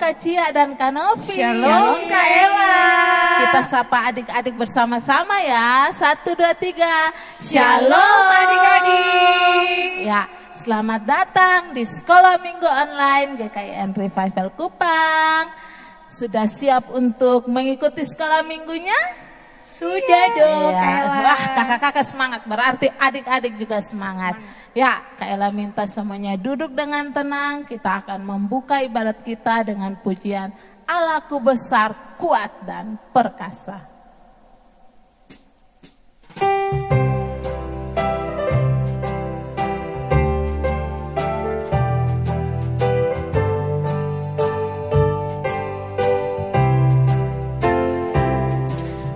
Kak Cia dan Kak Novi. Shalom Kak Ella. Kita sapa adik-adik bersama-sama ya. 1, 2, 3. Shalom adik-adik. Ya, selamat datang di Sekolah Minggu Online GKIN Revival Kupang. Sudah siap untuk mengikuti sekolah minggunya? Sudah dong ya. Kak Ella. Wah, kakak-kakak semangat, berarti adik-adik juga semangat. Ya, Kak Ella minta semuanya duduk dengan tenang. Kita akan membuka ibadat kita dengan pujian Allahku besar, kuat dan perkasa.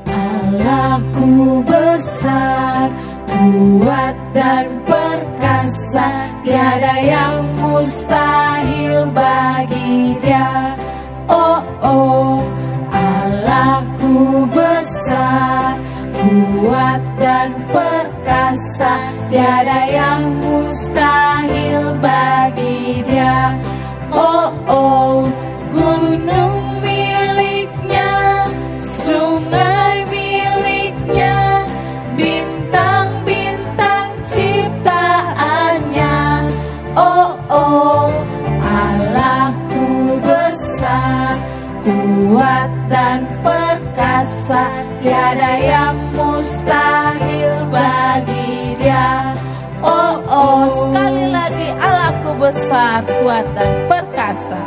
Allahku besar, kuat dan perkasa, tiada yang mustahil bagi Dia. Oh, oh, Allahku besar, kuat dan perkasa, tiada yang mustahil bagi Dia. Oh, oh, gunung miliknya, sungai miliknya, bintang-bintang ciptaannya. Oh, oh, Allahku besar, kuat dan perkasa, tiada yang mustahil bagi Dia. Oh, oh, sekali lagi Allahku besar, kuat dan perkasa.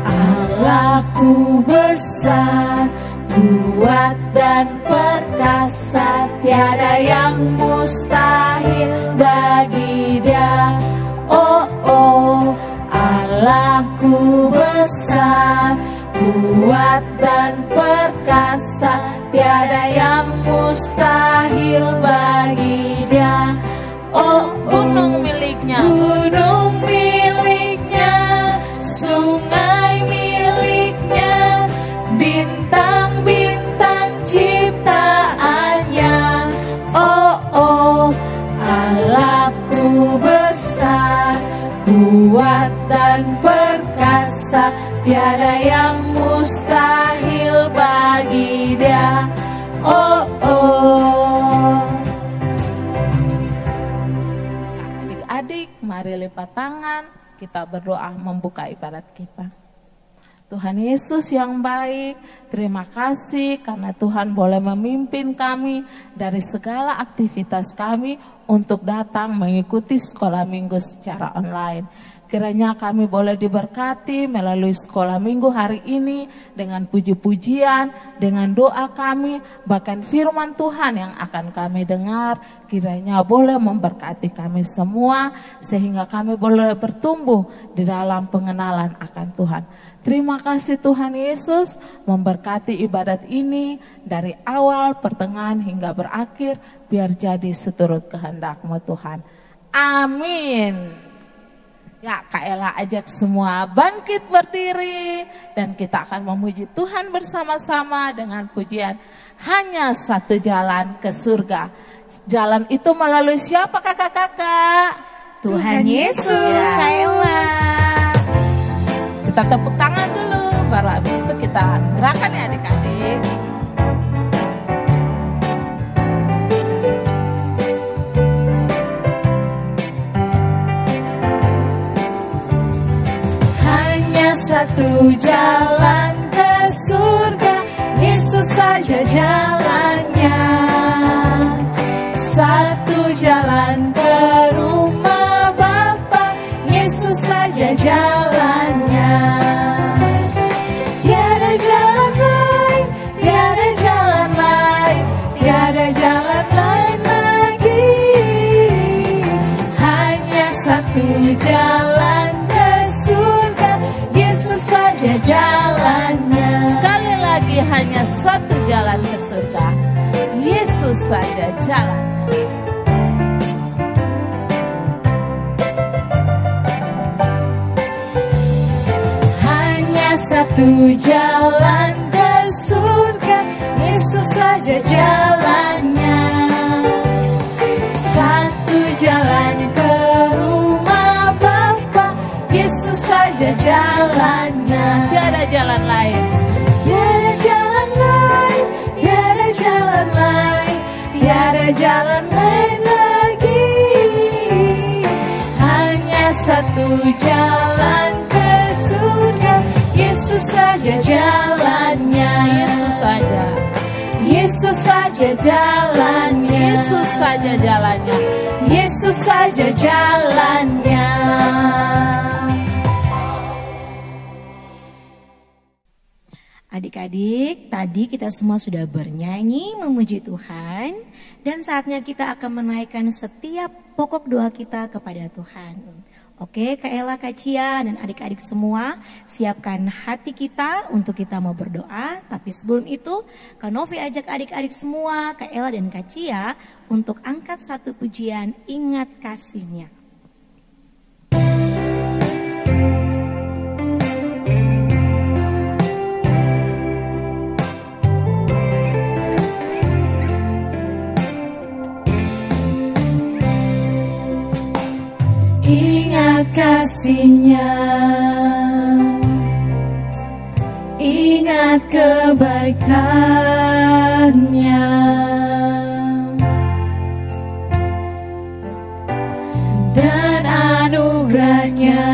Allahku besar, kuat dan perkasa, tiada yang mustahil bagi Dia. Oh, oh, Allahku besar, kuat dan perkasa, tiada yang mustahil bagi Dia. Oh, gunung miliknya, gunung miliknya, sungai miliknya, bintang-bintang ciptaannya. Oh, oh, Allahku besar, kuat dan perkasa, tiada yang mustahil bagi Dia. Oh, oh. Adik-adik, mari lipat tangan, kita berdoa membuka ibadat kita. Tuhan Yesus yang baik, terima kasih karena Tuhan boleh memimpin kami dari segala aktivitas kami untuk datang mengikuti sekolah minggu secara online. Kiranya kami boleh diberkati melalui sekolah minggu hari ini dengan puji-pujian, dengan doa kami, bahkan firman Tuhan yang akan kami dengar. Kiranya boleh memberkati kami semua sehingga kami boleh bertumbuh di dalam pengenalan akan Tuhan. Terima kasih Tuhan Yesus memberkati ibadat ini dari awal, pertengahan hingga berakhir. Biar jadi seturut kehendak-Mu Tuhan. Amin. Ya, Kak Ella ajak semua bangkit berdiri dan kita akan memuji Tuhan bersama-sama dengan pujian Hanya Satu Jalan ke Surga. Jalan itu melalui siapa kakak-kakak? Tuhan Yesus, Ya. Kak Ella. Kita tepuk tangan dulu, baru habis itu kita gerakan ya adik-adik. Satu jalan ke surga, Yesus saja jalannya. Satu jalan ke rumah Bapa, Yesus saja jalannya. Tiada jalan lain, tiada jalan lain, tiada jalan lain lagi. Hanya satu jalan ke surga, Yesus saja jalannya. Sekali lagi hanya satu jalan ke surga, Yesus saja jalannya. Hanya satu jalan ke surga, Yesus saja jalannya. Satu jalan ke rumah Bapa, Yesus saja jalannya. Tiada jalan lain. Tiada jalan lain, tiada jalan lain, tiada jalan lain lagi. Hanya satu jalan ke surga, Yesus saja jalannya. Yesus saja. Yesus saja jalannya. Yesus saja jalannya. Yesus saja jalannya. Adik-adik, tadi kita semua sudah bernyanyi memuji Tuhan, dan saatnya kita akan menaikkan setiap pokok doa kita kepada Tuhan. Oke, Kak Ella, Kak Cia, dan adik-adik semua, siapkan hati kita untuk kita mau berdoa. Tapi sebelum itu, Kak Novi ajak adik-adik semua, Kak Ella dan Kak Cia, untuk angkat satu pujian, ingat kasih-Nya. Ingat kasih-Nya, ingat kebaikan-Nya, dan anugerah-Nya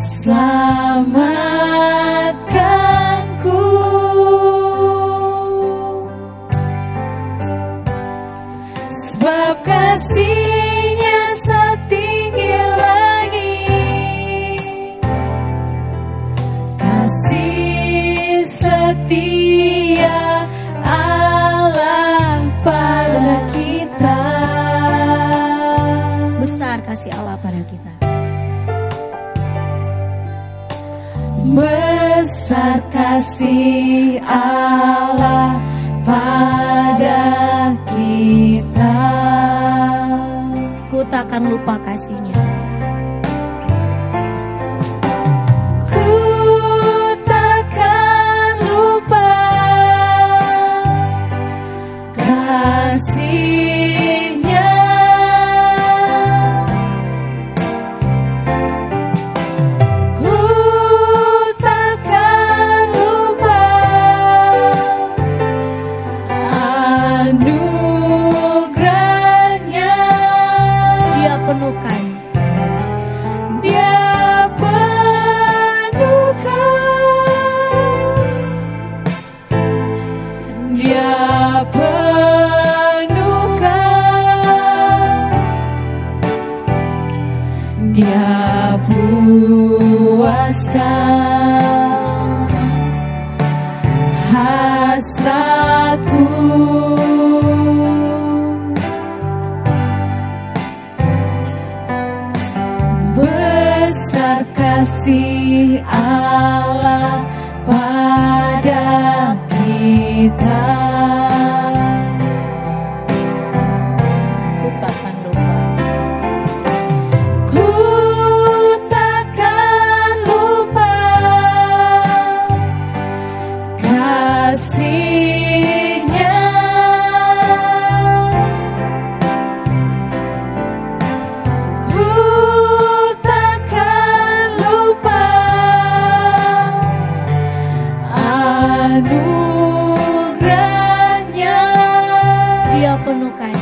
selamatkanku. Sebab kasih-Nya setinggi langit, kasih setia Allah pada kita. Besar kasih Allah pada kita. Besar kasih Allah pada kita. Ku takkan lupa kasih-Nya. Ku takkan lupa kasih-Nya. Ku takkan lupa anugerah-Nya. Dia penuhkan, Dia penuhkan, Dia penuhkan, Dia puaskan hasratku. Besar kasih Allah pada kita. Ku takkan lupa. Ku takkan lupa kasih-Nya. Ku takkan lupa anugerah-Nya. Dia penuhkan,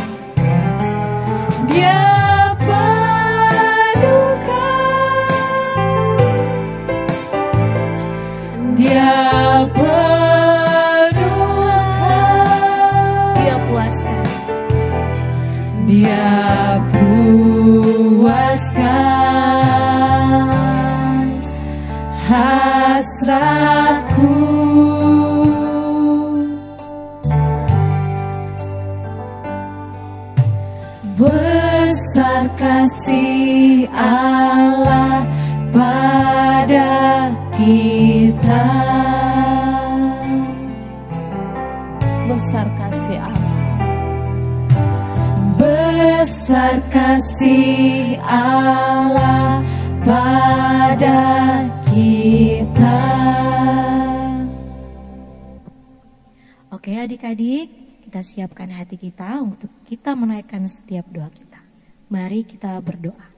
Dia penuhkan, Dia penuhkan, Dia puaskan, Dia puaskan hasratku. Besar kasih Allah pada kita. Besar kasih Allah. Besar kasih Allah pada kita. Oke adik-adik, kita siapkan hati kita untuk kita menaikkan setiap doa kita. Mari kita berdoa.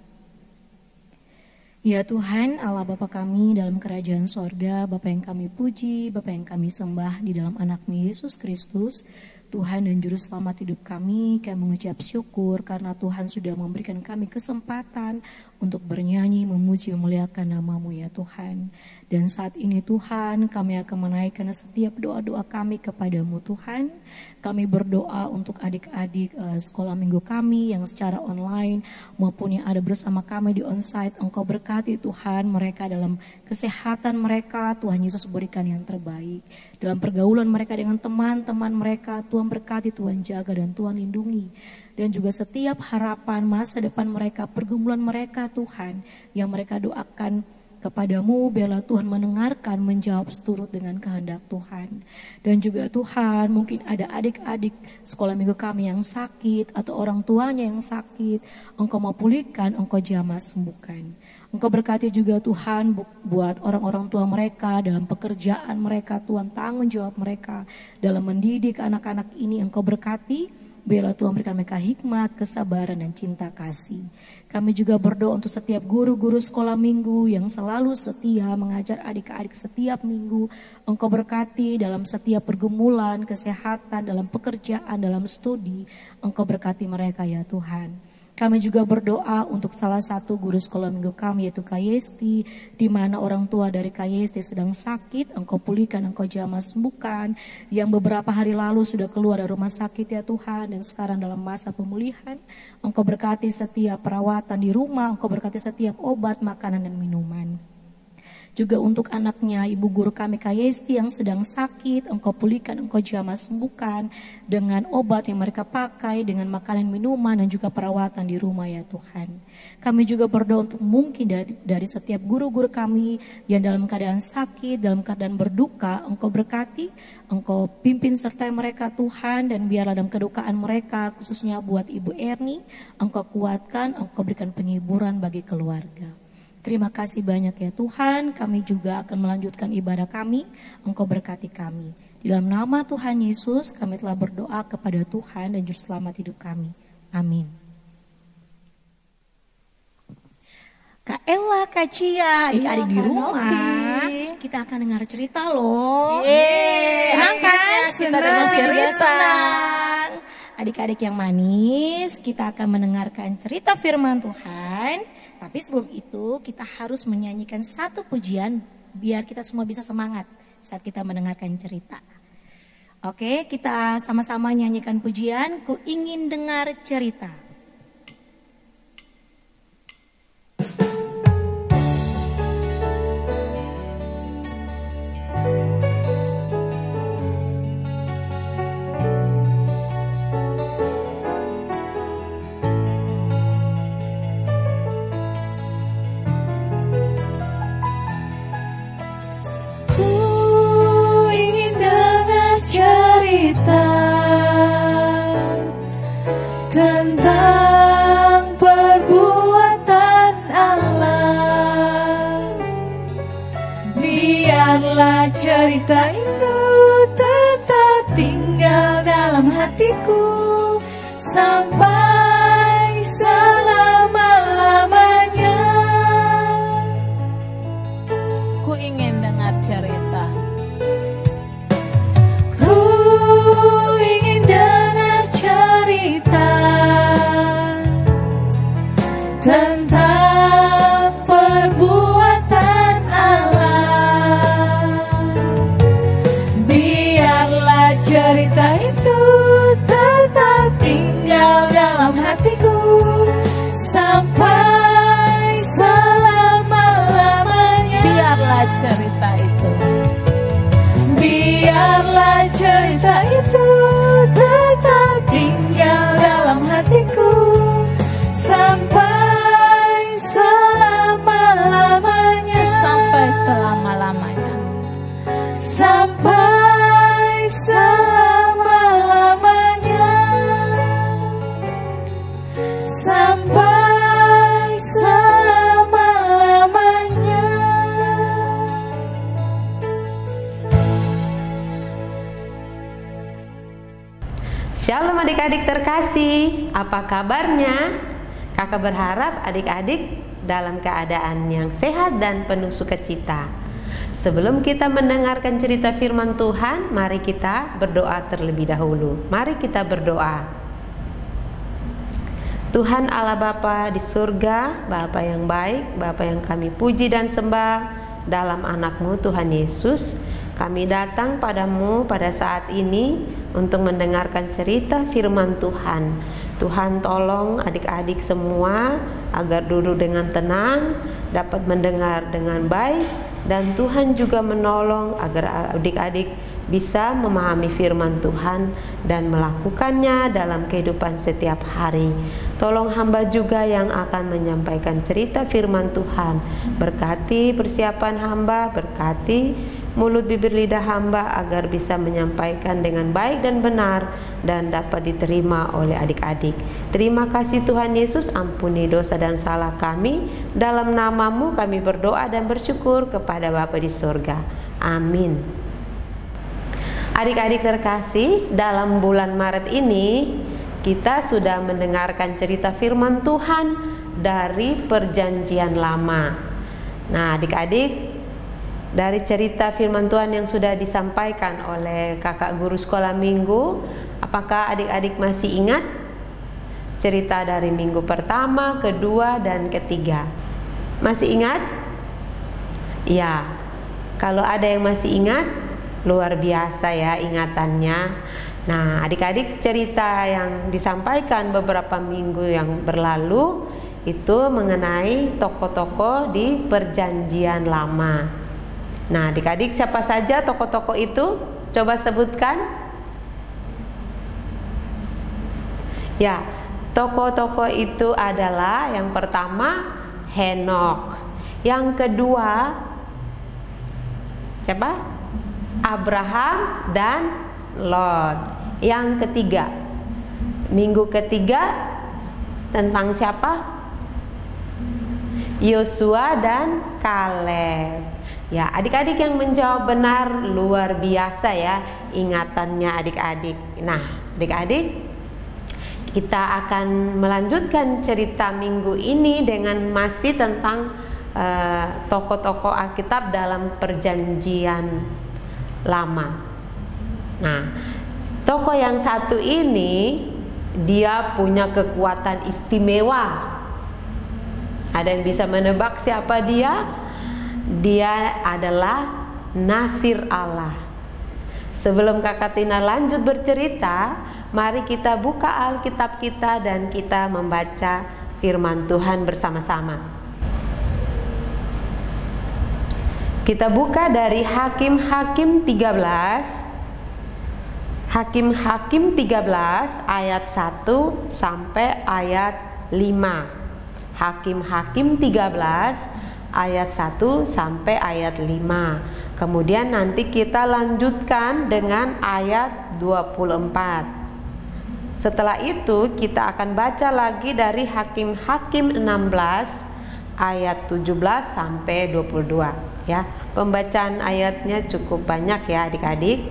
Ya Tuhan, Allah Bapa kami dalam kerajaan sorga, Bapa yang kami puji, Bapa yang kami sembah di dalam anak-Mu Yesus Kristus, Tuhan dan Juru Selamat hidup kami mengucap syukur karena Tuhan sudah memberikan kami kesempatan untuk bernyanyi, memuji, memuliakan nama-Mu ya Tuhan. Dan saat ini Tuhan, kami akan menaikkan setiap doa-doa kami kepada-Mu Tuhan. Kami berdoa untuk adik-adik sekolah minggu kami yang secara online maupun yang ada bersama kami di onsite. Engkau berkati Tuhan mereka dalam kesehatan mereka, Tuhan Yesus berikan yang terbaik. Dalam pergaulan mereka dengan teman-teman mereka, Tuhan berkati, Tuhan jaga dan Tuhan lindungi. Dan juga setiap harapan masa depan mereka, pergumulan mereka Tuhan yang mereka doakan kepadamu, biarlah Tuhan mendengarkan, menjawab seturut dengan kehendak Tuhan. Dan juga Tuhan, mungkin ada adik-adik sekolah minggu kami yang sakit atau orang tuanya yang sakit, Engkau mau pulihkan, Engkau jamah sembuhkan. Engkau berkati juga Tuhan buat orang-orang tua mereka dalam pekerjaan mereka, Tuhan tanggung jawab mereka dalam mendidik anak-anak ini. Engkau berkati, biarlah Tuhan berikan mereka hikmat, kesabaran dan cinta kasih. Kami juga berdoa untuk setiap guru-guru sekolah minggu yang selalu setia mengajar adik-adik setiap minggu. Engkau berkati dalam setiap pergumulan, kesehatan, dalam pekerjaan, dalam studi. Engkau berkati mereka ya Tuhan. Kami juga berdoa untuk salah satu guru sekolah minggu kami yaitu Kak Yesti, di mana orang tua dari Kak Yesti sedang sakit. Engkau pulihkan, Engkau jamah sembuhkan. Yang beberapa hari lalu sudah keluar dari rumah sakit ya Tuhan, dan sekarang dalam masa pemulihan. Engkau berkati setiap perawatan di rumah, Engkau berkati setiap obat, makanan dan minuman. Juga untuk anaknya ibu guru kami Kak Yesti yang sedang sakit, Engkau pulihkan, Engkau jamah sembuhkan dengan obat yang mereka pakai, dengan makanan minuman dan juga perawatan di rumah ya Tuhan. Kami juga berdoa untuk mungkin dari setiap guru-guru kami yang dalam keadaan sakit, dalam keadaan berduka, Engkau berkati, Engkau pimpin sertai mereka Tuhan, dan biarlah dalam kedukaan mereka khususnya buat Ibu Erni, Engkau kuatkan, Engkau berikan penghiburan bagi keluarga. Terima kasih banyak ya Tuhan, kami juga akan melanjutkan ibadah kami, Engkau berkati kami. Di dalam nama Tuhan Yesus kami telah berdoa kepada Tuhan dan Juru Selamat hidup kami. Amin. Kak Ella, Kak Cia, adik-adik di rumah, kita akan dengar cerita loh. Senang kan? Kita dengar cerita. Senang. Adik-adik yang manis, kita akan mendengarkan cerita firman Tuhan. Tapi sebelum itu kita harus menyanyikan satu pujian biar kita semua bisa semangat saat kita mendengarkan cerita. Oke, kita sama-sama nyanyikan pujian, Ku Ingin Dengar Cerita. Tentang perbuatan Allah, biarlah cerita itu tetap tinggal dalam hatiku sampai selama-lamanya. Ku ingin dengar cerita. Ku ingin dengar cerita tentang perbuatan Allah. Biarlah cerita itu tetap tinggal dalam hatiku sampai selama-lamanya. Biarlah cerita itu. Biarlah cerita itu tetap tinggal dalam hatiku sampai selama-lamanya. Sampai selama-lamanya. Sampai selama-lamanya. Sampai selama-lamanya. Shalom adik-adik terkasih, apa kabarnya? Kakak berharap adik-adik dalam keadaan yang sehat dan penuh sukacita. Sebelum kita mendengarkan cerita firman Tuhan, mari kita berdoa terlebih dahulu. Mari kita berdoa. Tuhan Allah Bapa di surga, Bapa yang baik, Bapa yang kami puji dan sembah dalam anak-Mu Tuhan Yesus. Kami datang padamu pada saat ini untuk mendengarkan cerita firman Tuhan. Tuhan tolong adik-adik semua agar duduk dengan tenang, dapat mendengar dengan baik. Dan Tuhan juga menolong agar adik-adik bisa memahami firman Tuhan dan melakukannya dalam kehidupan setiap hari. Tolong hamba juga yang akan menyampaikan cerita firman Tuhan. Berkati persiapan hamba, berkati mulut bibir lidah hamba agar bisa menyampaikan dengan baik dan benar dan dapat diterima oleh adik-adik. Terima kasih Tuhan Yesus, ampuni dosa dan salah kami. Dalam nama-Mu kami berdoa dan bersyukur kepada Bapa di surga. Amin. Adik-adik terkasih, dalam bulan Maret ini kita sudah mendengarkan cerita firman Tuhan dari Perjanjian Lama. Nah, adik-adik, dari cerita firman Tuhan yang sudah disampaikan oleh kakak guru sekolah minggu, apakah adik-adik masih ingat cerita dari minggu pertama, kedua, dan ketiga? Masih ingat? Ya, kalau ada yang masih ingat, luar biasa ya ingatannya. Nah, adik-adik, cerita yang disampaikan beberapa minggu yang berlalu itu mengenai tokoh-tokoh di Perjanjian Lama. Nah, adik-adik, siapa saja tokoh-tokoh itu? Coba sebutkan. Ya, tokoh-tokoh itu adalah yang pertama Henokh, yang kedua siapa? Abraham dan Lot. Yang ketiga, minggu ketiga tentang siapa? Yosua dan Kaleb. Ya, adik-adik yang menjawab benar luar biasa ya ingatannya adik-adik. Nah, adik-adik, kita akan melanjutkan cerita minggu ini dengan masih tentang tokoh-tokoh Alkitab dalam Perjanjian Lama. Nah, tokoh yang satu ini dia punya kekuatan istimewa. Ada yang bisa menebak siapa dia? Dia adalah Nasir Allah. Sebelum Kakak Tina lanjut bercerita, mari kita buka Alkitab kita dan kita membaca firman Tuhan bersama-sama. Kita buka dari Hakim-Hakim 13. Hakim-Hakim 13 ayat 1 sampai ayat 5. Hakim-Hakim 13 ayat 1 sampai ayat 5. Kemudian nanti kita lanjutkan dengan ayat 24. Setelah itu kita akan baca lagi dari Hakim-Hakim 16 ayat 17 sampai 22 ya. Pembacaan ayatnya cukup banyak ya adik-adik.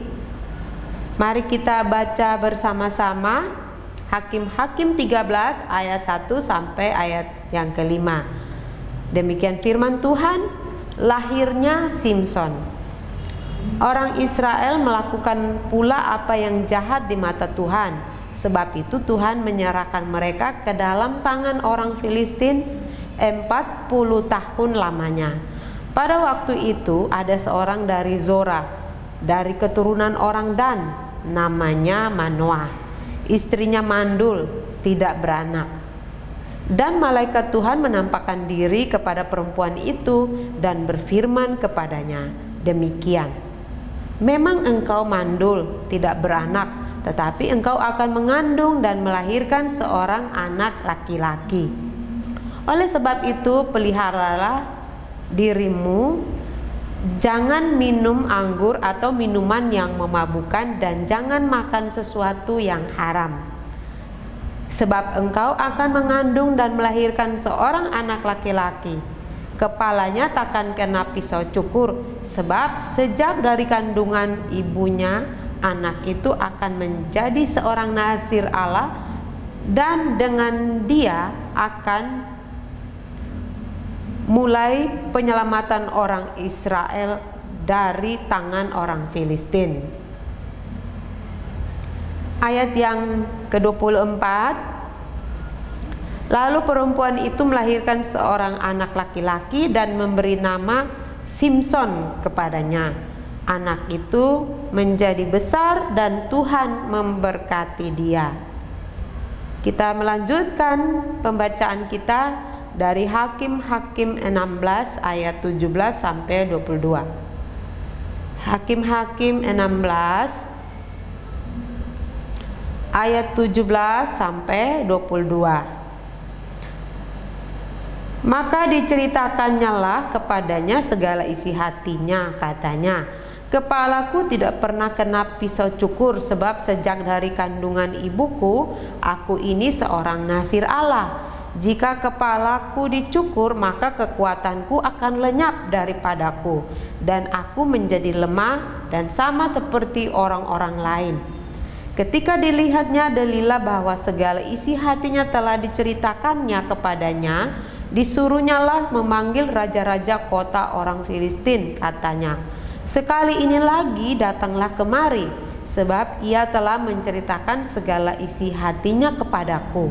Mari kita baca bersama-sama Hakim-Hakim 13 ayat 1 sampai ayat yang kelima. Demikian firman Tuhan. Lahirnya Simson. Orang Israel melakukan pula apa yang jahat di mata Tuhan. Sebab itu Tuhan menyerahkan mereka ke dalam tangan orang Filistin 40 tahun lamanya. Pada waktu itu ada seorang dari Zora, dari keturunan orang Dan, namanya Manoah. Istrinya mandul, tidak beranak. Dan malaikat Tuhan menampakkan diri kepada perempuan itu dan berfirman kepadanya, demikian, memang engkau mandul, tidak beranak, tetapi engkau akan mengandung dan melahirkan seorang anak laki-laki. Oleh sebab itu peliharalah dirimu, jangan minum anggur atau minuman yang memabukkan, dan jangan makan sesuatu yang haram. Sebab engkau akan mengandung dan melahirkan seorang anak laki-laki. Kepalanya takkan kena pisau cukur, sebab sejak dari kandungan ibunya anak itu akan menjadi seorang Nasir Allah, dan dengan dia akan mulai penyelamatan orang Israel dari tangan orang Filistin. Ayat yang ke-24, lalu perempuan itu melahirkan seorang anak laki-laki dan memberi nama Simson kepadanya. Anak itu menjadi besar dan Tuhan memberkati dia. Kita melanjutkan pembacaan kita dari Hakim-Hakim 16 ayat 17 sampai 22. Hakim-Hakim 16 ayat 17 sampai 22. Maka diceritakannya lah kepadanya segala isi hatinya, katanya, kepalaku tidak pernah kena pisau cukur, sebab sejak dari kandungan ibuku, aku ini seorang nazir Allah. Jika kepalaku dicukur, maka kekuatanku akan lenyap daripadaku, dan aku menjadi lemah dan sama seperti orang-orang lain. Ketika dilihatnya Delila bahwa segala isi hatinya telah diceritakannya kepadanya, disuruhnyalah memanggil raja-raja kota orang Filistin, katanya, sekali ini lagi datanglah kemari, sebab ia telah menceritakan segala isi hatinya kepadaku.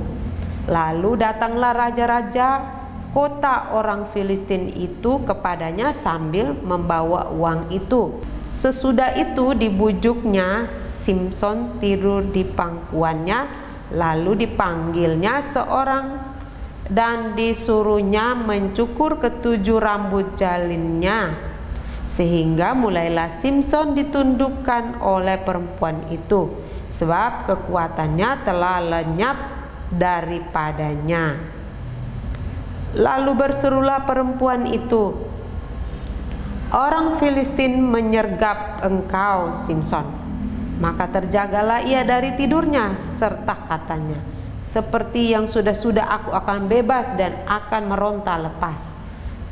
Lalu datanglah raja-raja kota orang Filistin itu kepadanya sambil membawa uang itu. Sesudah itu dibujuknya Simson tidur di pangkuannya, lalu dipanggilnya seorang dan disuruhnya mencukur ketujuh rambut jalinnya, sehingga mulailah Simson ditundukkan oleh perempuan itu, sebab kekuatannya telah lenyap daripadanya. Lalu berserulah perempuan itu, orang Filistin menyergap engkau, Simson. Maka terjagalah ia dari tidurnya, serta katanya, seperti yang sudah-sudah aku akan bebas dan akan meronta lepas.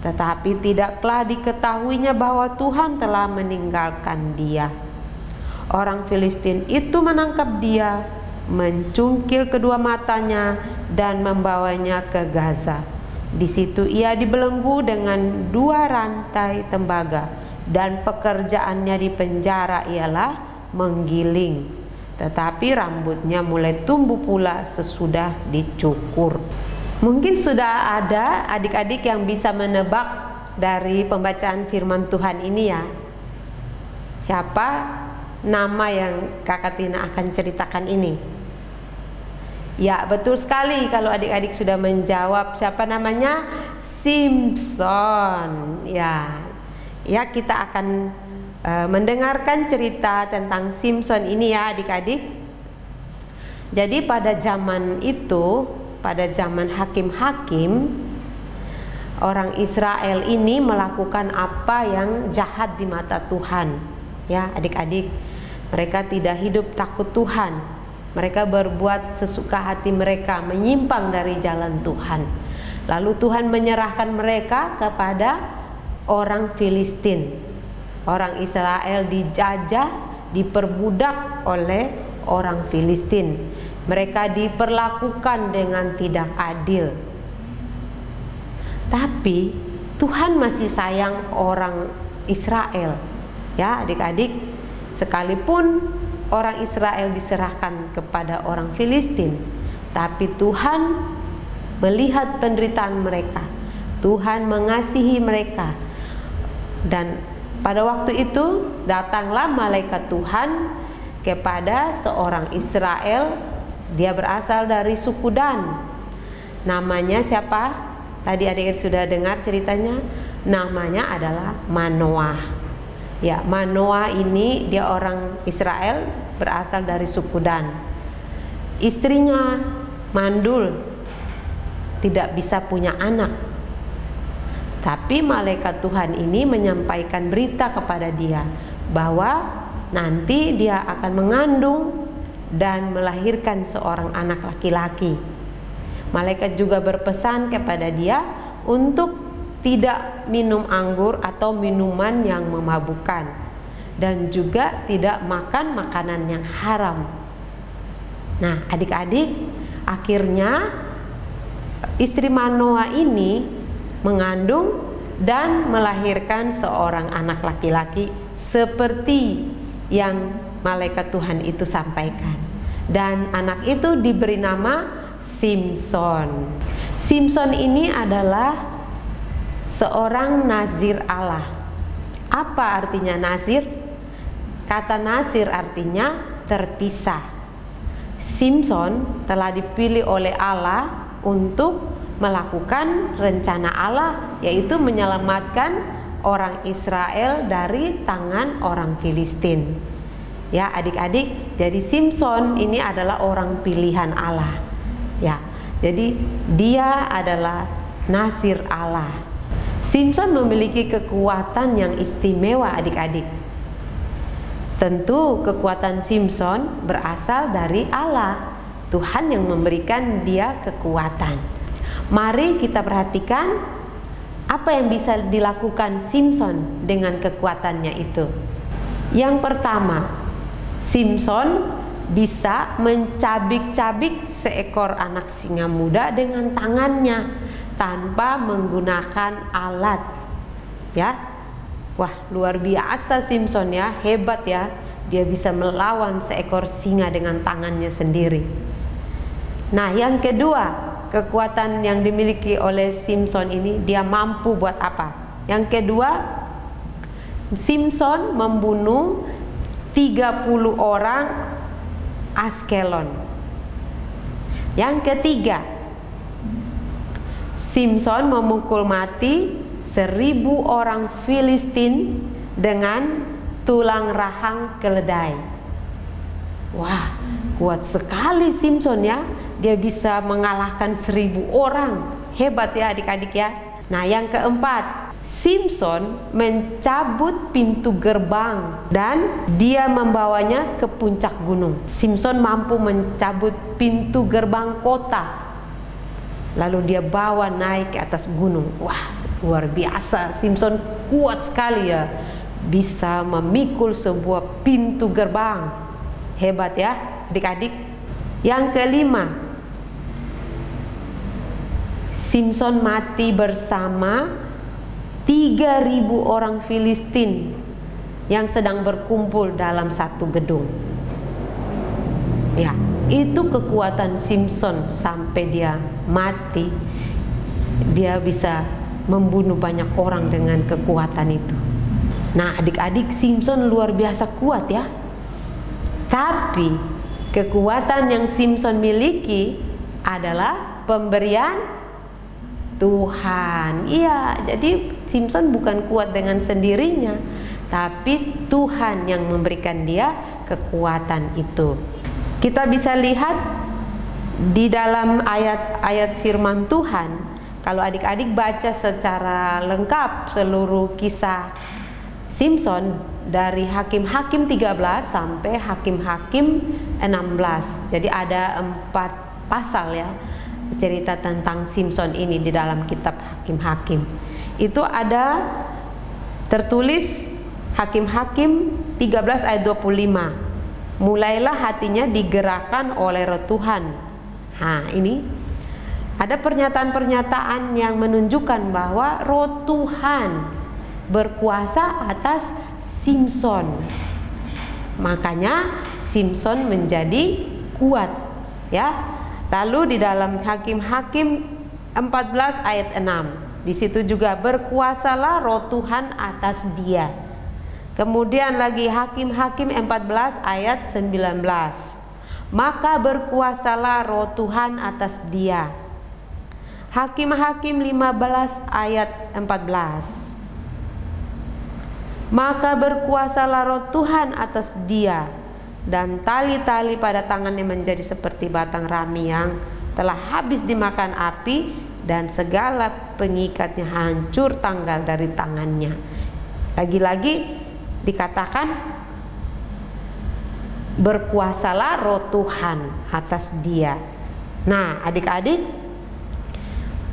Tetapi tidaklah diketahuinya bahwa Tuhan telah meninggalkan dia. Orang Filistin itu menangkap dia, mencungkil kedua matanya dan membawanya ke Gaza. Di situ ia dibelenggu dengan 2 rantai tembaga, dan pekerjaannya di penjara ialah menggiling. Tetapi rambutnya mulai tumbuh pula sesudah dicukur. Mungkin sudah ada adik-adik yang bisa menebak dari pembacaan firman Tuhan ini ya, siapa nama yang Kakak Tina akan ceritakan ini? Ya, betul sekali kalau adik-adik sudah menjawab. Siapa namanya? Simson. Ya, kita akan mendengarkan cerita tentang Simson ini ya adik-adik. Jadi pada zaman itu, pada zaman hakim-hakim, orang Israel ini melakukan apa yang jahat di mata Tuhan. Ya adik-adik, mereka tidak hidup takut Tuhan. Mereka berbuat sesuka hati mereka, menyimpang dari jalan Tuhan. Lalu Tuhan menyerahkan mereka kepada orang Filistin. Orang Israel dijajah, diperbudak oleh orang Filistin. Mereka diperlakukan dengan tidak adil. Tapi Tuhan masih sayang orang Israel. Ya adik-adik, sekalipun orang Israel diserahkan kepada orang Filistin, tapi Tuhan melihat penderitaan mereka. Tuhan mengasihi mereka. Dan pada waktu itu datanglah malaikat Tuhan kepada seorang Israel. Dia berasal dari suku Dan. Namanya siapa? Tadi adik-adik sudah dengar ceritanya. Namanya adalah Manoah. Ya, Manoah ini dia orang Israel, berasal dari suku Dan. Istrinya mandul, tidak bisa punya anak. Tapi malaikat Tuhan ini menyampaikan berita kepada dia bahwa nanti dia akan mengandung dan melahirkan seorang anak laki-laki. Malaikat juga berpesan kepada dia untuk tidak minum anggur atau minuman yang memabukkan, dan juga tidak makan makanan yang haram. Nah adik-adik, akhirnya istri Manoah ini mengandung dan melahirkan seorang anak laki-laki seperti yang malaikat Tuhan itu sampaikan. Dan anak itu diberi nama Simson. Simson ini adalah seorang nazir Allah. Apa artinya nazir? Kata nazir artinya terpisah. Simson telah dipilih oleh Allah untuk melakukan rencana Allah, yaitu menyelamatkan orang Israel dari tangan orang Filistin. Ya adik-adik, jadi Simson ini adalah orang pilihan Allah. Ya, jadi dia adalah nazir Allah. Simson memiliki kekuatan yang istimewa adik-adik. Tentu kekuatan Simson berasal dari Allah. Tuhan yang memberikan dia kekuatan. Mari kita perhatikan apa yang bisa dilakukan Simson dengan kekuatannya itu. Yang pertama, Simson bisa mencabik-cabik seekor anak singa muda dengan tangannya tanpa menggunakan alat. Ya, wah luar biasa Simson ya, hebat ya. Dia bisa melawan seekor singa dengan tangannya sendiri. Nah, yang kedua, kekuatan yang dimiliki oleh Simson ini, dia mampu buat apa? Yang kedua, Simson membunuh 30 orang Askelon. Yang ketiga, Simson memukul mati 1000 orang Filistin dengan tulang rahang keledai. Wah, kuat sekali Simson ya. Dia bisa mengalahkan 1000 orang. Hebat ya adik-adik ya. Nah, yang keempat, Simson mencabut pintu gerbang dan dia membawanya ke puncak gunung. Simson mampu mencabut pintu gerbang kota, lalu dia bawa naik ke atas gunung. Wah, luar biasa. Simson kuat sekali ya, bisa memikul sebuah pintu gerbang. Hebat ya adik-adik. Yang kelima, Simson mati bersama 3000 orang Filistin yang sedang berkumpul dalam satu gedung. Ya, itu kekuatan Simson sampai dia mati. Dia bisa membunuh banyak orang dengan kekuatan itu. Nah, adik-adik, Simson luar biasa kuat ya. Tapi kekuatan yang Simson miliki adalah pemberian Tuhan. Iya, jadi Simson bukan kuat dengan sendirinya, tapi Tuhan yang memberikan dia kekuatan itu. Kita bisa lihat di dalam ayat-ayat firman Tuhan. Kalau adik-adik baca secara lengkap seluruh kisah Simson dari Hakim-Hakim 13 sampai Hakim-Hakim 16. Jadi ada 4 pasal ya, cerita tentang Simson ini di dalam kitab Hakim-Hakim. Itu ada tertulis Hakim-Hakim 13 ayat 25. Mulailah hatinya digerakkan oleh roh Tuhan. Nah, ini ada pernyataan-pernyataan yang menunjukkan bahwa roh Tuhan berkuasa atas Simson. Makanya Simson menjadi kuat ya. Lalu di dalam Hakim-Hakim 14 ayat 6, di situ juga berkuasalah roh Tuhan atas dia. Kemudian lagi Hakim-Hakim 14 ayat 19, maka berkuasalah roh Tuhan atas dia. Hakim-Hakim 15 ayat 14, maka berkuasalah roh Tuhan atas dia, dan tali-tali pada tangannya menjadi seperti batang rami yang telah habis dimakan api, dan segala pengikatnya hancur tanggal dari tangannya. Lagi-lagi dikatakan berkuasalah roh Tuhan atas dia. Nah, adik-adik,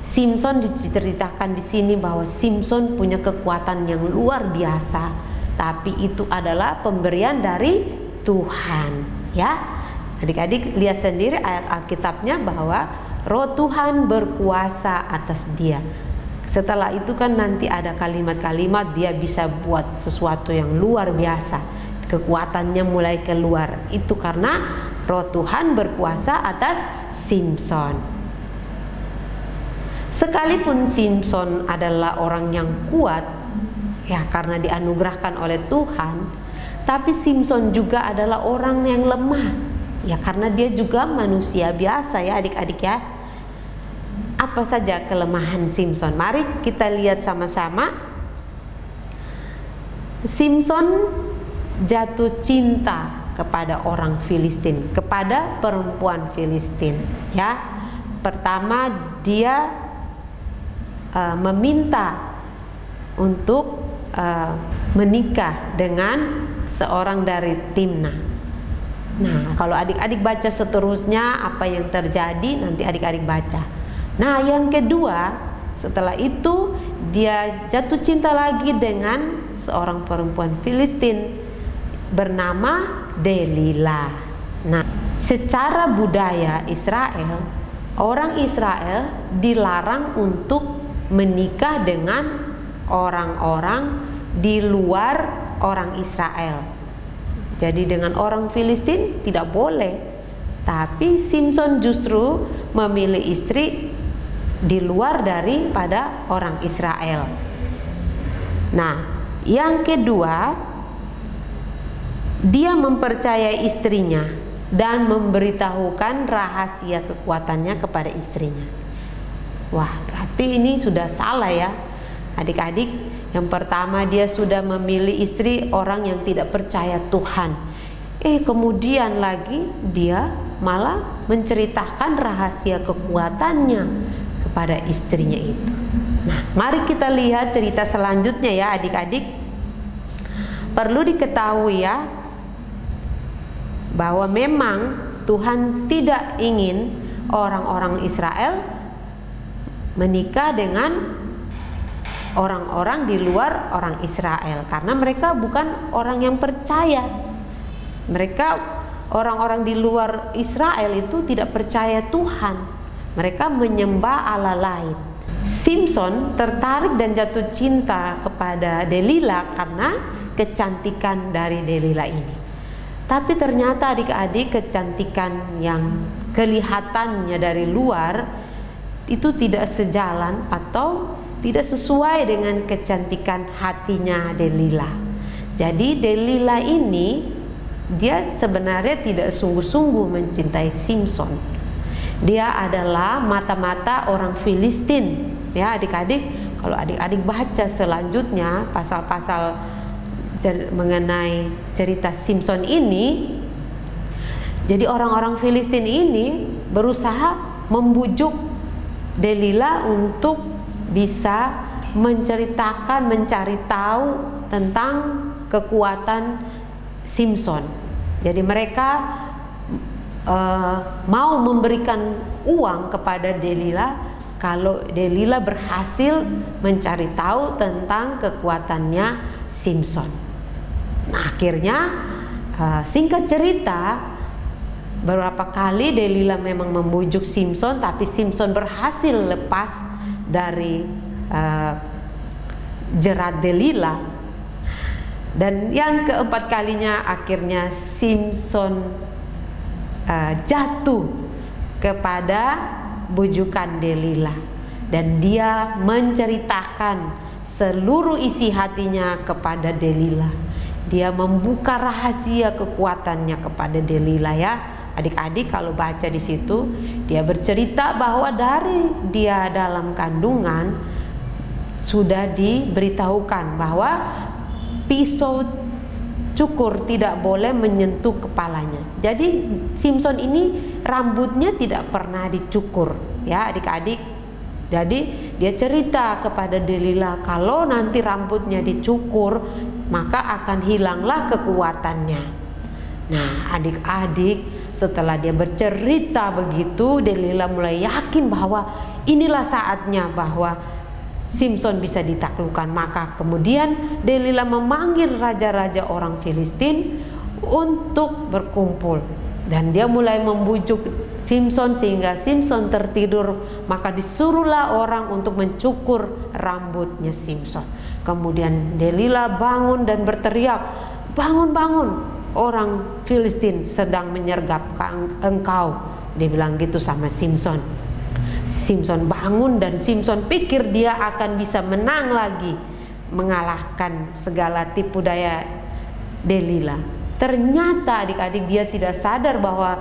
Simson diceritakan di sini bahwa Simson punya kekuatan yang luar biasa, tapi itu adalah pemberian dari Tuhan ya. Adik-adik lihat sendiri ayat Alkitabnya bahwa roh Tuhan berkuasa atas dia. Setelah itu kan nanti ada kalimat-kalimat dia bisa buat sesuatu yang luar biasa. Kekuatannya mulai keluar. Itu karena Roh Tuhan berkuasa atas Simson. Sekalipun Simson adalah orang yang kuat, ya karena dianugerahkan oleh Tuhan, tapi Simson juga adalah orang yang lemah, ya karena dia juga manusia biasa ya adik-adik ya. Apa saja kelemahan Simson? Mari kita lihat sama-sama. Simson jatuh cinta kepada orang Filistin, kepada perempuan Filistin. Ya, pertama dia meminta untuk menikah dengan seorang dari Timnah. Nah, kalau adik-adik baca seterusnya apa yang terjadi, nanti adik-adik baca. Nah, yang kedua, setelah itu dia jatuh cinta lagi dengan seorang perempuan Filistin bernama Delila. Nah, secara budaya Israel, orang Israel dilarang untuk menikah dengan orang-orang di luar orang Israel. Jadi dengan orang Filistin tidak boleh. Tapi Simson justru memilih istri di luar daripada orang Israel. Nah, yang kedua, dia mempercayai istrinya dan memberitahukan rahasia kekuatannya kepada istrinya. Wah, berarti ini sudah salah ya adik-adik. Yang pertama, dia sudah memilih istri orang yang tidak percaya Tuhan. Kemudian lagi dia malah menceritakan rahasia kekuatannya kepada istrinya itu. Nah, mari kita lihat cerita selanjutnya ya adik-adik. Perlu diketahui ya bahwa memang Tuhan tidak ingin orang-orang Israel menikah dengan orang-orang di luar orang Israel, karena mereka bukan orang yang percaya. Mereka orang-orang di luar Israel itu tidak percaya Tuhan. Mereka menyembah Allah lain. Simson tertarik dan jatuh cinta kepada Delila karena kecantikan dari Delila ini. Tapi ternyata adik-adik, kecantikan yang kelihatannya dari luar itu tidak sejalan atau tidak sesuai dengan kecantikan hatinya Delila. Jadi Delila ini dia sebenarnya tidak sungguh-sungguh mencintai Simson. Dia adalah mata-mata orang Filistin. Ya adik-adik, kalau adik-adik baca selanjutnya pasal-pasal mengenai cerita Simson ini, jadi orang-orang Filistin ini berusaha membujuk Delila untuk bisa menceritakan, mencari tahu tentang kekuatan Simson. Jadi mereka mau memberikan uang kepada Delila kalau Delila berhasil mencari tahu tentang kekuatannya Simson. Nah, akhirnya singkat cerita, beberapa kali Delila memang membujuk Simson, tapi Simson berhasil lepas dari jerat Delila. Dan yang keempat kalinya akhirnya Simson jatuh kepada bujukan Delila, dan dia menceritakan seluruh isi hatinya kepada Delila. Dia membuka rahasia kekuatannya kepada Delila ya adik-adik. Kalau baca di situ, dia bercerita bahwa dari dia dalam kandungan sudah diberitahukan bahwa pisau cukur tidak boleh menyentuh kepalanya. Jadi Simson ini rambutnya tidak pernah dicukur ya adik-adik. Jadi dia cerita kepada Delila kalau nanti rambutnya dicukur maka akan hilanglah kekuatannya. Nah adik-adik, setelah dia bercerita begitu, Delila mulai yakin bahwa inilah saatnya bahwa Simson bisa ditaklukkan. Maka kemudian Delila memanggil raja-raja orang Filistin untuk berkumpul Dan dia mulai membujuk Simson sehingga Simson tertidur. Maka disuruhlah orang untuk mencukur rambutnya Simson. Kemudian Delila bangun dan berteriak, "Bangun, bangun, orang Filistin sedang menyergap engkau." Dia bilang gitu sama Simson. Simson bangun dan Simson pikir dia akan bisa menang lagi, mengalahkan segala tipu daya Delila. Ternyata adik-adik dia tidak sadar bahwa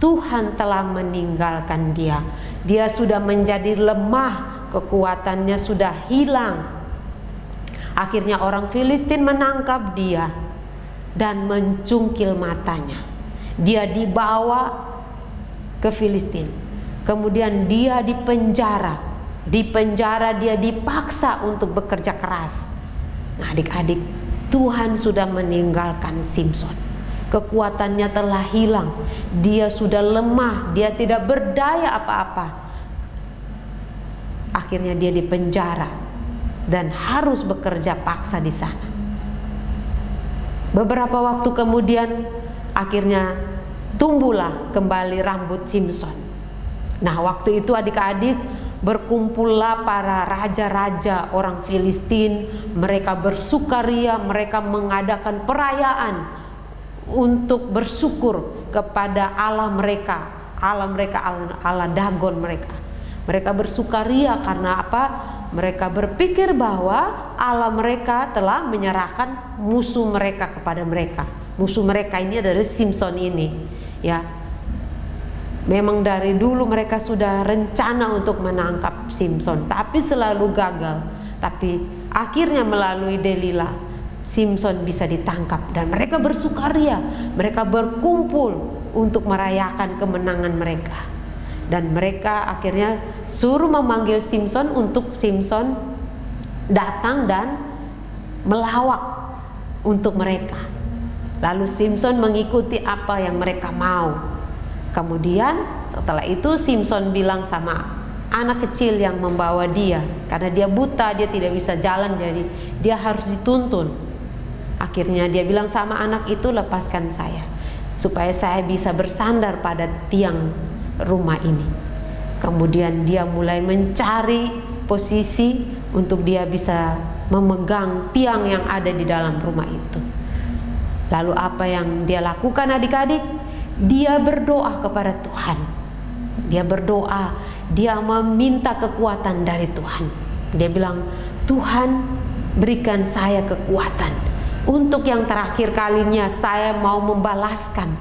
Tuhan telah meninggalkan dia. Dia sudah menjadi lemah, kekuatannya sudah hilang. Akhirnya orang Filistin menangkap dia dan mencungkil matanya. Dia dibawa ke Filistin. Kemudian dia dipenjara. Di penjara dia dipaksa untuk bekerja keras. Nah, adik-adik, Tuhan sudah meninggalkan Simson. Kekuatannya telah hilang. Dia sudah lemah, dia tidak berdaya apa-apa. Akhirnya dia dipenjara dan harus bekerja paksa di sana. Beberapa waktu kemudian akhirnya tumbuhlah kembali rambut Simson. Nah, waktu itu adik-adik berkumpullah para raja-raja orang Filistin. Mereka bersukaria, mereka mengadakan perayaan untuk bersyukur kepada Allah mereka, Allah Dagon mereka. Mereka bersukaria karena apa? Mereka berpikir bahwa Allah mereka telah menyerahkan musuh mereka kepada mereka. Musuh mereka ini adalah Simson ini, ya. Memang dari dulu mereka sudah rencana untuk menangkap Simson, tapi selalu gagal. Tapi akhirnya melalui Delila, Simson bisa ditangkap dan mereka bersukaria. Mereka berkumpul untuk merayakan kemenangan mereka. Dan mereka akhirnya suruh memanggil Simson untuk Simson datang dan melawak untuk mereka. Lalu Simson mengikuti apa yang mereka mau. Kemudian setelah itu Simson bilang sama anak kecil yang membawa dia, karena dia buta, dia tidak bisa jalan, jadi dia harus dituntun. Akhirnya dia bilang sama anak itu, "Lepaskan saya supaya saya bisa bersandar pada tiang rumah ini." Kemudian dia mulai mencari posisi untuk dia bisa memegang tiang yang ada di dalam rumah itu. Lalu apa yang dia lakukan adik-adik? Dia berdoa kepada Tuhan. Dia berdoa, dia meminta kekuatan dari Tuhan. Dia bilang, "Tuhan, berikan saya kekuatan. Untuk yang terakhir kalinya saya mau membalaskan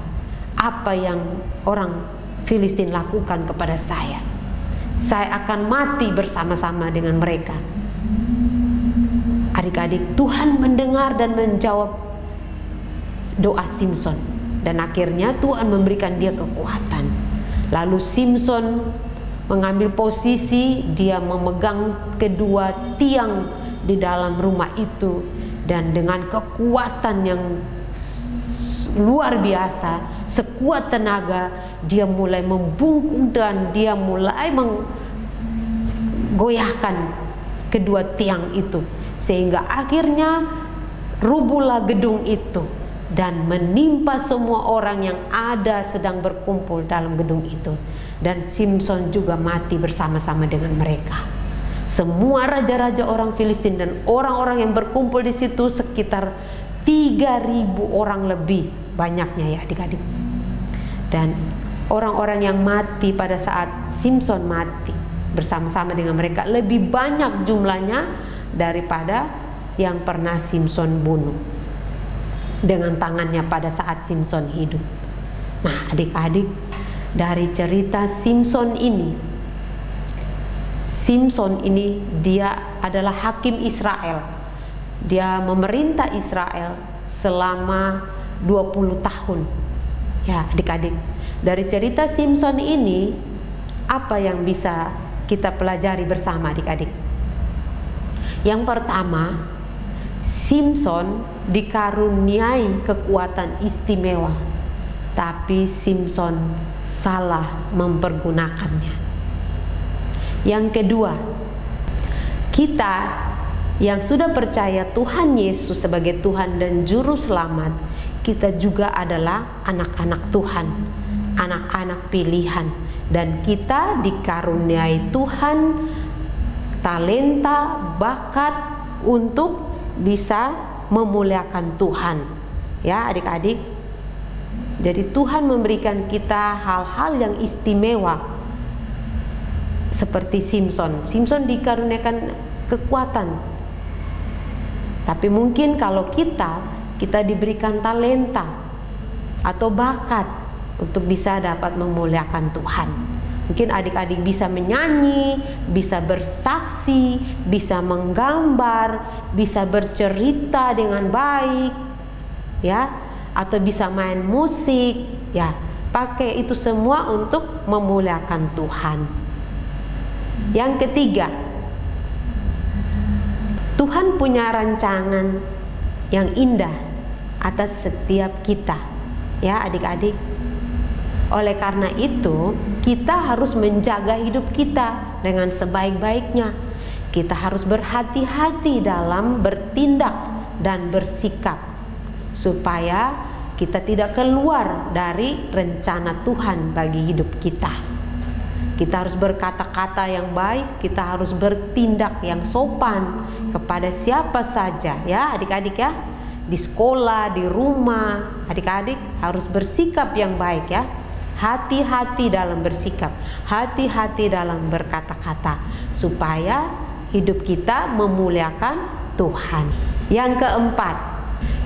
apa yang orang Filistin lakukan kepada saya. Saya akan mati bersama-sama dengan mereka." Adik-adik, Tuhan mendengar dan menjawab doa Simson. Dan akhirnya Tuhan memberikan dia kekuatan. Lalu Simson mengambil posisi, dia memegang kedua tiang di dalam rumah itu. Dan dengan kekuatan yang luar biasa, sekuat tenaga, dia mulai membungkuk dan dia mulai menggoyahkan kedua tiang itu. Sehingga akhirnya rubuhlah gedung itu. Dan menimpa semua orang yang ada sedang berkumpul dalam gedung itu. Dan Simson juga mati bersama-sama dengan mereka. Semua raja-raja orang Filistin dan orang-orang yang berkumpul di situ sekitar 3.000 orang lebih banyaknya, ya adik-adik. Dan orang-orang yang mati pada saat Simson mati bersama-sama dengan mereka lebih banyak jumlahnya daripada yang pernah Simson bunuh dengan tangannya pada saat Simson hidup. Nah, adik-adik, dari cerita Simson ini dia adalah hakim Israel. Dia memerintah Israel selama 20 tahun. Ya, adik-adik, dari cerita Simson ini apa yang bisa kita pelajari bersama adik-adik? Yang pertama, Simson dikaruniai kekuatan istimewa, tapi Simson salah mempergunakannya. Yang kedua, kita yang sudah percaya Tuhan Yesus sebagai Tuhan dan Juru Selamat, kita juga adalah anak-anak Tuhan, anak-anak pilihan, dan kita dikaruniai Tuhan talenta, bakat untuk bisa memuliakan Tuhan. Ya adik-adik, jadi Tuhan memberikan kita hal-hal yang istimewa. Seperti Simpson dikaruniakan kekuatan, tapi mungkin kalau kita diberikan talenta atau bakat untuk bisa dapat memuliakan Tuhan. Mungkin adik-adik bisa menyanyi, bisa bersaksi, bisa menggambar, bisa bercerita dengan baik, ya, atau bisa main musik, ya. Pakai itu semua untuk memuliakan Tuhan. Yang ketiga, Tuhan punya rancangan yang indah atas setiap kita, ya adik-adik. Oleh karena itu, kita harus menjaga hidup kita dengan sebaik-baiknya. Kita harus berhati-hati dalam bertindak dan bersikap, supaya kita tidak keluar dari rencana Tuhan bagi hidup kita. Kita harus berkata-kata yang baik, kita harus bertindak yang sopan kepada siapa saja, ya adik-adik ya. Di sekolah, di rumah, adik-adik harus bersikap yang baik ya. Hati-hati dalam bersikap, hati-hati dalam berkata-kata, supaya hidup kita memuliakan Tuhan. Yang keempat,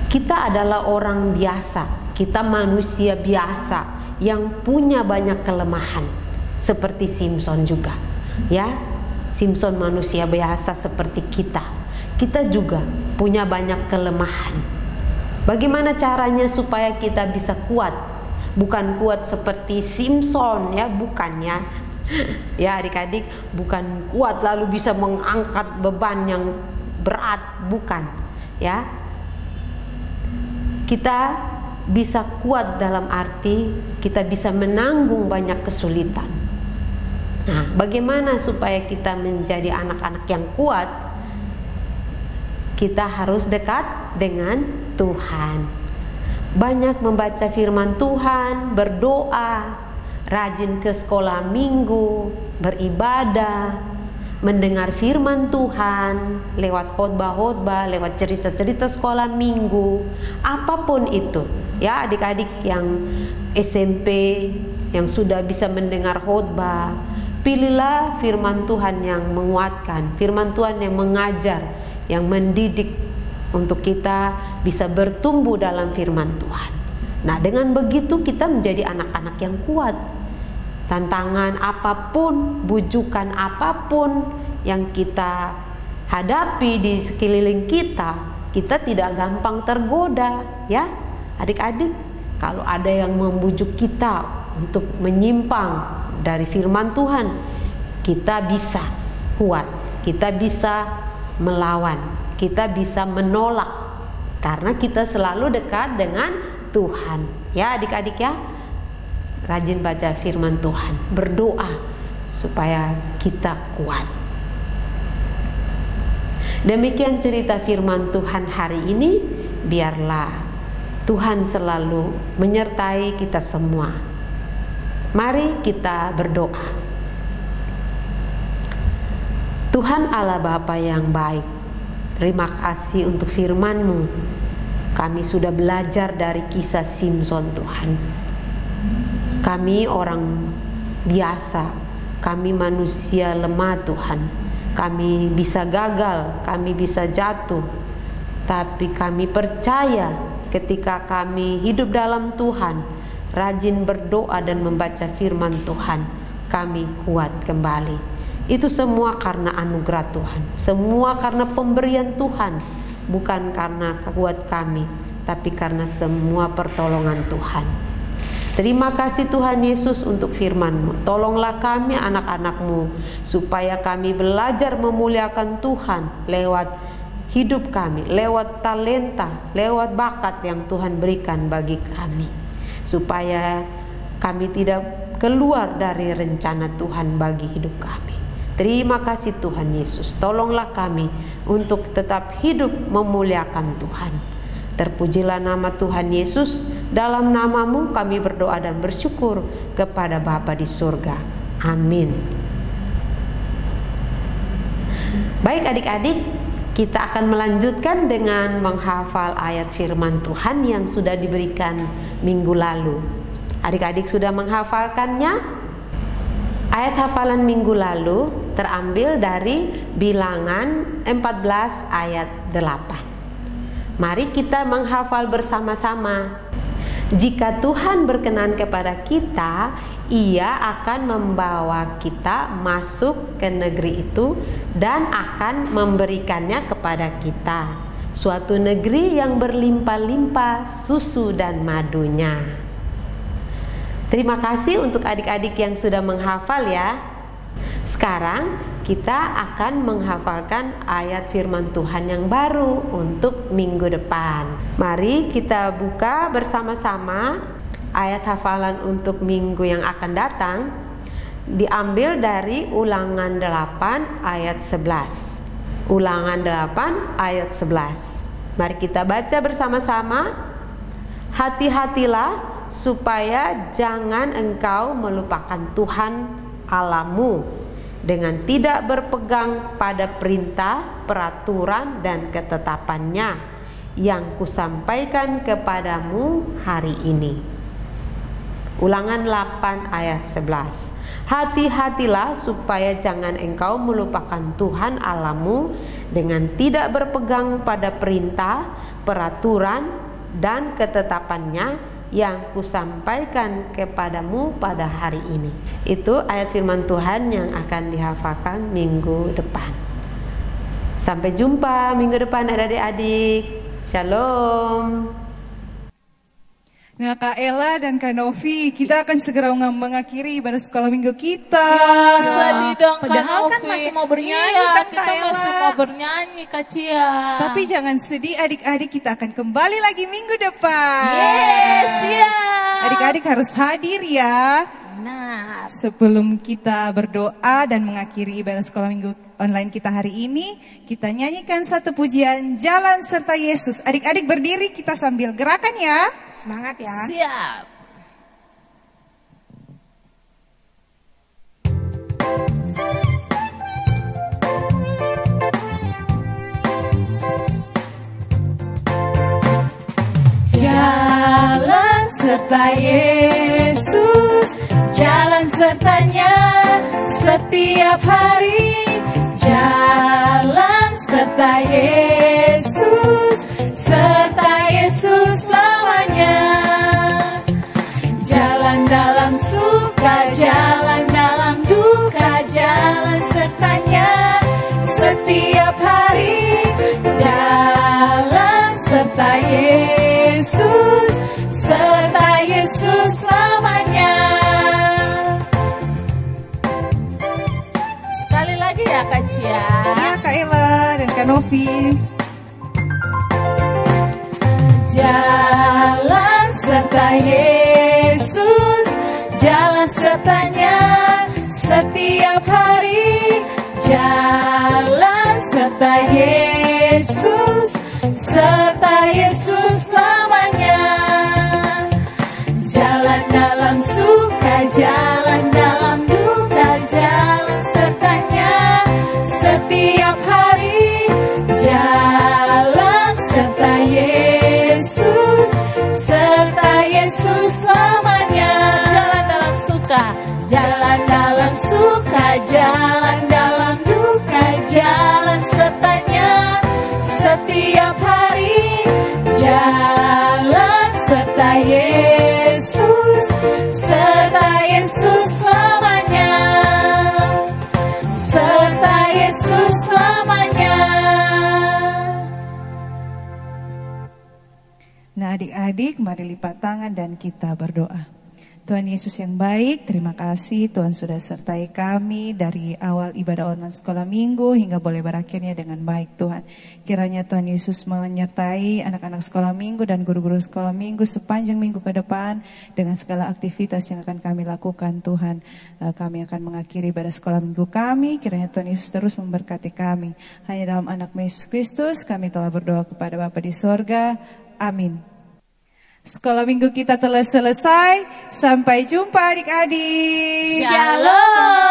kita adalah orang biasa, kita manusia biasa yang punya banyak kelemahan, seperti Simpson juga, ya. Simpson manusia biasa seperti kita. Kita juga punya banyak kelemahan. Bagaimana caranya supaya kita bisa kuat? Bukan kuat seperti Simpson ya, bukan ya. Ya adik-adik, bukan kuat lalu bisa mengangkat beban yang berat, bukan ya. Kita bisa kuat dalam arti kita bisa menanggung banyak kesulitan. Nah, bagaimana supaya kita menjadi anak-anak yang kuat? Kita harus dekat dengan Tuhan. Banyak membaca firman Tuhan, berdoa, rajin ke sekolah minggu, beribadah, mendengar firman Tuhan lewat khotbah-khotbah, lewat cerita-cerita sekolah minggu, apapun itu. Ya adik-adik yang SMP, yang sudah bisa mendengar khotbah, pilihlah firman Tuhan yang menguatkan, firman Tuhan yang mengajar, yang mendidik untuk kita bisa bertumbuh dalam firman Tuhan. Nah, dengan begitu kita menjadi anak-anak yang kuat. Tantangan apapun, bujukan apapun yang kita hadapi di sekeliling kita, kita tidak gampang tergoda, ya. Adik-adik, kalau ada yang membujuk kita untuk menyimpang dari firman Tuhan, kita bisa kuat, kita bisa melawan, kita bisa menolak, karena kita selalu dekat dengan Tuhan. Ya adik-adik ya, rajin baca firman Tuhan, berdoa supaya kita kuat. Demikian cerita firman Tuhan hari ini. Biarlah Tuhan selalu menyertai kita semua. Mari kita berdoa. Tuhan Allah Bapa yang baik, terima kasih untuk firman-Mu. Kami sudah belajar dari kisah Simpson Tuhan. Kami orang biasa, kami manusia lemah Tuhan. Kami bisa gagal, kami bisa jatuh. Tapi kami percaya ketika kami hidup dalam Tuhan, rajin berdoa dan membaca firman Tuhan, kami kuat kembali. Itu semua karena anugerah Tuhan, semua karena pemberian Tuhan, bukan karena kuat kami, tapi karena semua pertolongan Tuhan. Terima kasih Tuhan Yesus untuk firman-Mu. Tolonglah kami anak-anak-Mu, supaya kami belajar memuliakan Tuhan lewat hidup kami, lewat talenta, lewat bakat yang Tuhan berikan bagi kami, supaya kami tidak keluar dari rencana Tuhan bagi hidup kami. Terima kasih Tuhan Yesus. Tolonglah kami untuk tetap hidup memuliakan Tuhan. Terpujilah nama Tuhan Yesus. Dalam namamu kami berdoa dan bersyukur kepada Bapa di surga. Amin. Baik adik-adik, kita akan melanjutkan dengan menghafal ayat firman Tuhan yang sudah diberikan minggu lalu. Adik-adik sudah menghafalkannya? Ayat hafalan minggu lalu terambil dari Bilangan 14 ayat 8. Mari kita menghafal bersama-sama. Jika Tuhan berkenan kepada kita, Ia akan membawa kita masuk ke negeri itu dan akan memberikannya kepada kita, suatu negeri yang berlimpah-limpah susu dan madunya. Terima kasih untuk adik-adik yang sudah menghafal ya. Sekarang kita akan menghafalkan ayat firman Tuhan yang baru untuk minggu depan. Mari kita buka bersama-sama ayat hafalan untuk minggu yang akan datang. Diambil dari Ulangan 8 ayat 11. Ulangan 8 ayat 11. Mari kita baca bersama-sama. Hati-hatilah supaya jangan engkau melupakan Tuhan Allahmu dengan tidak berpegang pada perintah, peraturan, dan ketetapannya yang kusampaikan kepadamu hari ini. Ulangan 8 ayat 11. Hati-hatilah supaya jangan engkau melupakan Tuhan Allahmu dengan tidak berpegang pada perintah, peraturan, dan ketetapannya yang kusampaikan kepadamu pada hari ini. Itu ayat firman Tuhan yang akan dihafalkan minggu depan. Sampai jumpa minggu depan adik-adik. Shalom. Nah, Kak Ella dan Kak Novi, kita akan segera mengakhiri ibadah sekolah minggu kita. Ya, sedih dong Kak Padahal kan Novi. masih mau bernyanyi Iya, kan, Kak kita Ella. masih mau bernyanyi Kak Cia. Tapi jangan sedih adik-adik, kita akan kembali lagi minggu depan. Yes, ya. Adik-adik harus hadir ya. Nah, Sebelum kita berdoa dan mengakhiri ibadah sekolah minggu online kita hari ini, kita nyanyikan satu pujian Jalan Serta Yesus. Adik-adik berdiri, kita sambil gerakan ya. Semangat ya. siap. Jalan serta Yesus, jalan sertanya setiap hari. Jalan serta Yesus, serta Yesus selamanya. Jalan dalam suka, jalan dalam duka, jalan sertanya setiap hari. Jalan serta Yesus, serta Yesus selamanya. Sekali lagi ya Kak Cia. Ya Kak Ella dan Kak Novi. Jalan serta Yesus, jalan sertanya setiap hari. Jalan serta Yesus, serta Yesus selamanya. Jalan dalam suka, jalan dalam duka, jalan sertanya setiap hari. Jalan serta Yesus, serta Yesus selamanya. Jalan dalam suka, Jalan dalam suka, jalan dalam duka, jalan sertanya setiap hari. Jalan serta Yesus, serta Yesus selamanya. Serta Yesus selamanya. Nah adik-adik, mari lipat tangan dan kita berdoa. Tuhan Yesus yang baik, terima kasih Tuhan sudah sertai kami dari awal ibadah online sekolah minggu hingga boleh berakhirnya dengan baik Tuhan. Kiranya Tuhan Yesus menyertai anak-anak sekolah minggu dan guru-guru sekolah minggu sepanjang minggu ke depan dengan segala aktivitas yang akan kami lakukan Tuhan. Kami akan mengakhiri ibadah sekolah minggu kami, kiranya Tuhan Yesus terus memberkati kami. Hanya dalam anak Yesus Kristus kami telah berdoa kepada Bapa di sorga. Amin. Sekolah minggu kita telah selesai. Sampai jumpa adik-adik. Shalom.